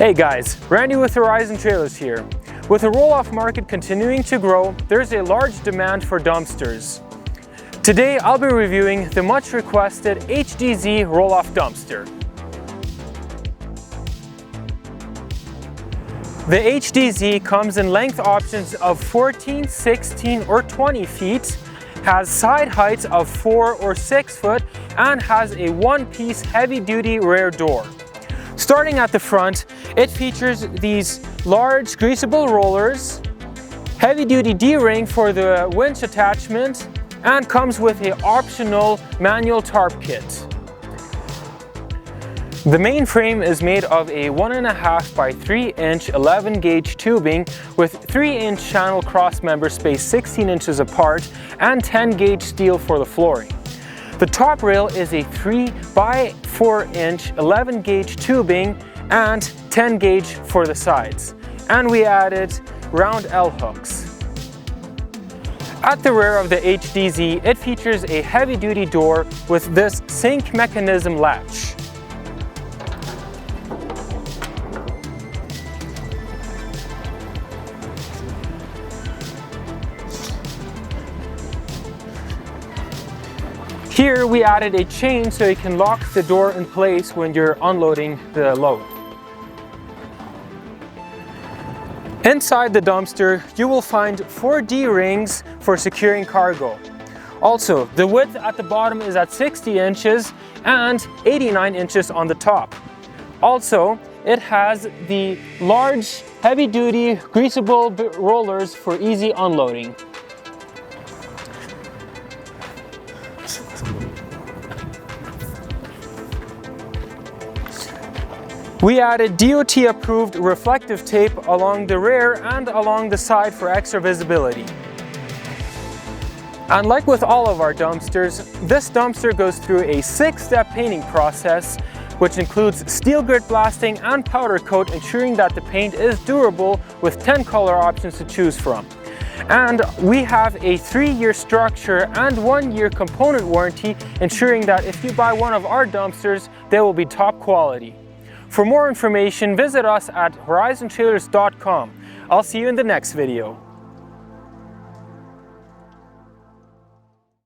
Hey guys, Randy with Horizon Trailers here. With the roll-off market continuing to grow, there's a large demand for dumpsters. Today I'll be reviewing the much requested HDZ roll-off dumpster. The HDZ comes in length options of 14, 16 or 20 feet, has side heights of 4 or 6 foot, and has a one-piece heavy-duty rear door. Starting at the front, it features these large greasable rollers, heavy-duty D-ring for the winch attachment, and comes with an optional manual tarp kit. The main frame is made of a 1.5 by 3 inch 11 gauge tubing with 3 inch channel cross members spaced 16 inches apart and 10 gauge steel for the flooring. The top rail is a 3 by 4 inch 11 gauge tubing and 10 gauge for the sides. And we added round L hooks. At the rear of the HDZ, it features a heavy-duty door with this sink mechanism latch. Here we added a chain so you can lock the door in place when you're unloading the load. Inside the dumpster, you will find 4 D-rings for securing cargo. Also, the width at the bottom is at 60 inches and 89 inches on the top. Also, it has the large, heavy-duty, greasable rollers for easy unloading. We added DOT-approved reflective tape along the rear and along the side for extra visibility. And like with all of our dumpsters, this dumpster goes through a 6-step painting process, which includes steel grit blasting and powder coat, ensuring that the paint is durable with 10 color options to choose from. And we have a 3-year structure and 1-year component warranty, ensuring that if you buy one of our dumpsters, they will be top quality. For more information, visit us at horizontrailers.com. I'll see you in the next video.